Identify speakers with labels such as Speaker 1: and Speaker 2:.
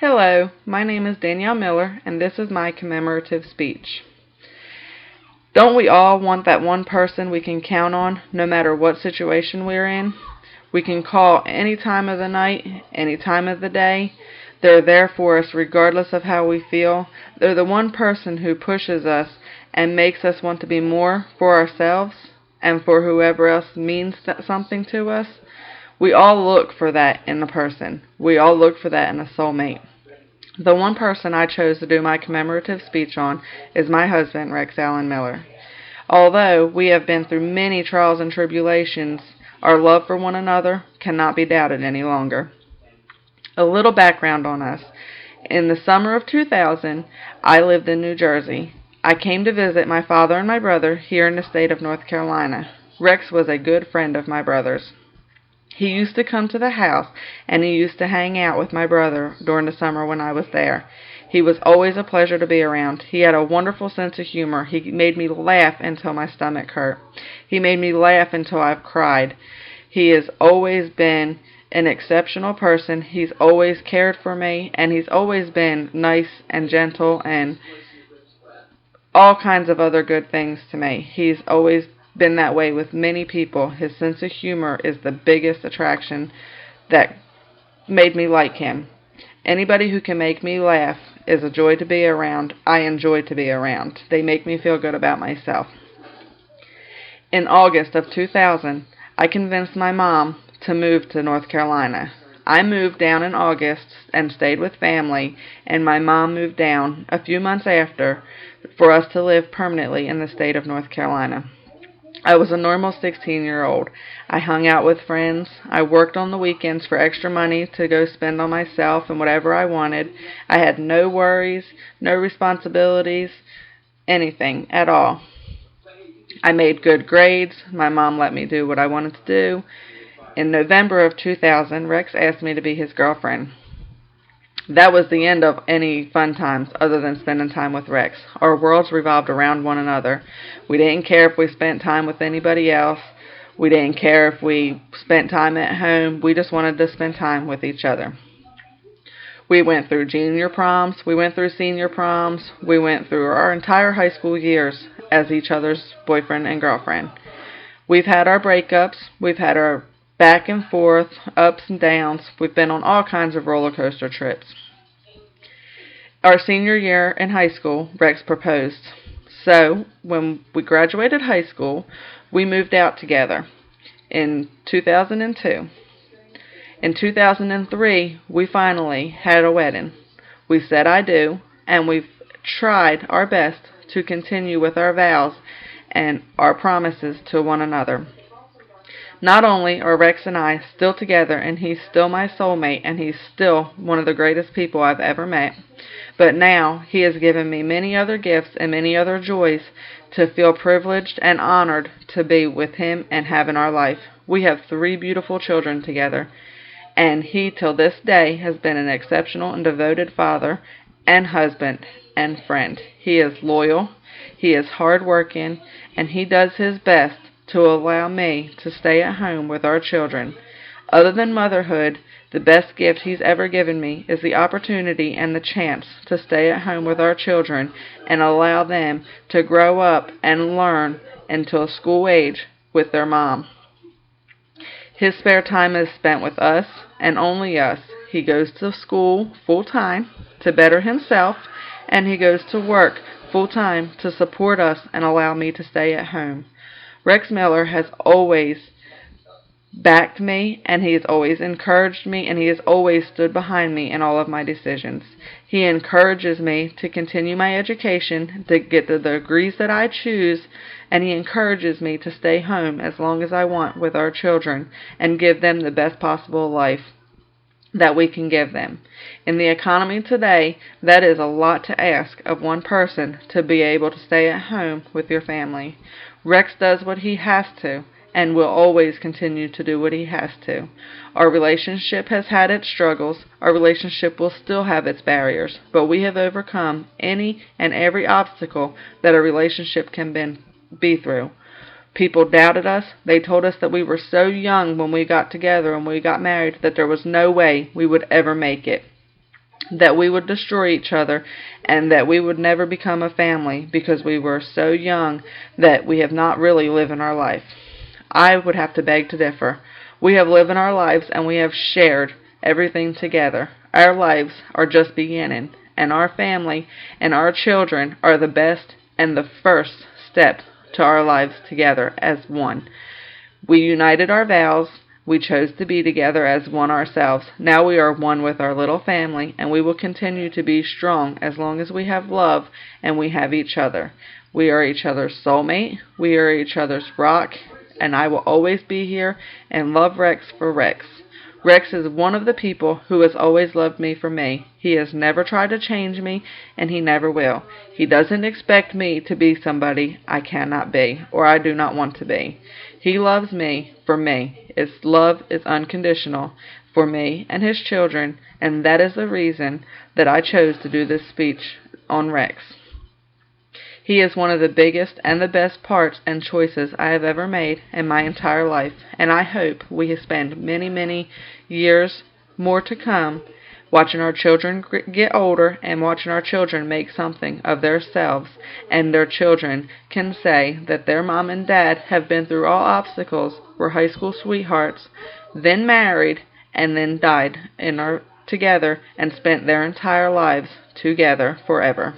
Speaker 1: Hello, my name is Danielle Miller, and this is my commemorative speech. Don't we all want that one person we can count on, no matter what situation we're in? We can call any time of the night, any time of the day. They're there for us regardless of how we feel. They're the one person who pushes us and makes us want to be more for ourselves and for whoever else means something to us. We all look for that in a person. We all look for that in a soulmate. The one person I chose to do my commemorative speech on is my husband, Rex Allen Miller. Although we have been through many trials and tribulations, our love for one another cannot be doubted any longer. A little background on us. In the summer of 2000, I lived in New Jersey. I came to visit my father and my brother here in the state of North Carolina. Rex was a good friend of my brother's. He used to come to the house, and he used to hang out with my brother during the summer when I was there. He was always a pleasure to be around. He had a wonderful sense of humor. He made me laugh until my stomach hurt. He made me laugh until I've cried. He has always been an exceptional person. He's always cared for me, and he's always been nice and gentle and all kinds of other good things to me. He's always been that way with many people. His sense of humor is the biggest attraction that made me like him. Anybody who can make me laugh is a joy to be around. I enjoy to be around. They make me feel good about myself. In August of 2000, I convinced my mom to move to North Carolina. I moved down in August and stayed with family, and my mom moved down a few months after for us to live permanently in the state of North Carolina. I was a normal 16-year-old. I hung out with friends. I worked on the weekends for extra money to go spend on myself and whatever I wanted. I had no worries, no responsibilities, anything at all. I made good grades. My mom let me do what I wanted to do. In November of 2000, Rex asked me to be his girlfriend. That was the end of any fun times other than spending time with Rex. Our worlds revolved around one another. We didn't care if we spent time with anybody else. We didn't care if we spent time at home. We just wanted to spend time with each other. We went through junior proms. We went through senior proms. We went through our entire high school years as each other's boyfriend and girlfriend. We've had our breakups. We've had our back and forth, ups and downs. We've been on all kinds of roller coaster trips. Our senior year in high school, Rex proposed. So, when we graduated high school, we moved out together in 2002. In 2003, we finally had a wedding. We said I do, and we've tried our best to continue with our vows and our promises to one another. Not only are Rex and I still together, and he's still my soulmate, and he's still one of the greatest people I've ever met, but now he has given me many other gifts and many other joys to feel privileged and honored to be with him and have in our life. We have 3 beautiful children together, and he, till this day, has been an exceptional and devoted father and husband and friend. He is loyal, he is hardworking, and he does his best to allow me to stay at home with our children. Other than motherhood, the best gift he's ever given me is the opportunity and the chance to stay at home with our children and allow them to grow up and learn until school age with their mom. His spare time is spent with us and only us. He goes to school full-time to better himself, and he goes to work full-time to support us and allow me to stay at home. Rex Miller has always backed me, and he has always encouraged me, and he has always stood behind me in all of my decisions. He encourages me to continue my education, to get the degrees that I choose, and he encourages me to stay home as long as I want with our children and give them the best possible life that we can give them. In the economy today, that is a lot to ask of one person to be able to stay at home with your family. Rex does what he has to and will always continue to do what he has to. Our relationship has had its struggles. Our relationship will still have its barriers, but we have overcome any and every obstacle that a relationship can be through. People doubted us. They told us that we were so young when we got together and we got married that there was no way we would ever make it. that we would destroy each other and that we would never become a family because we were so young that we have not really lived our life. I would have to beg to differ. We have lived our lives and we have shared everything together. Our lives are just beginning, and our family and our children are the best and the first step to our lives together as one. We united our vows. We chose to be together as one ourselves. Now we are one with our little family, and we will continue to be strong as long as we have love and we have each other. We are each other's soulmate. We are each other's rock, and I will always be here and love Rex for Rex. Rex is one of the people who has always loved me for me. He has never tried to change me, and he never will. He doesn't expect me to be somebody I cannot be, or I do not want to be. He loves me for me. His love is unconditional for me and his children, and that is the reason that I chose to do this speech on Rex. He is one of the biggest and the best parts and choices I have ever made in my entire life, and I hope we spend many, many years more to come watching our children get older and watching our children make something of themselves, and their children can say that their mom and dad have been through all obstacles, were high school sweethearts, then married, and then died together and spent their entire lives together forever.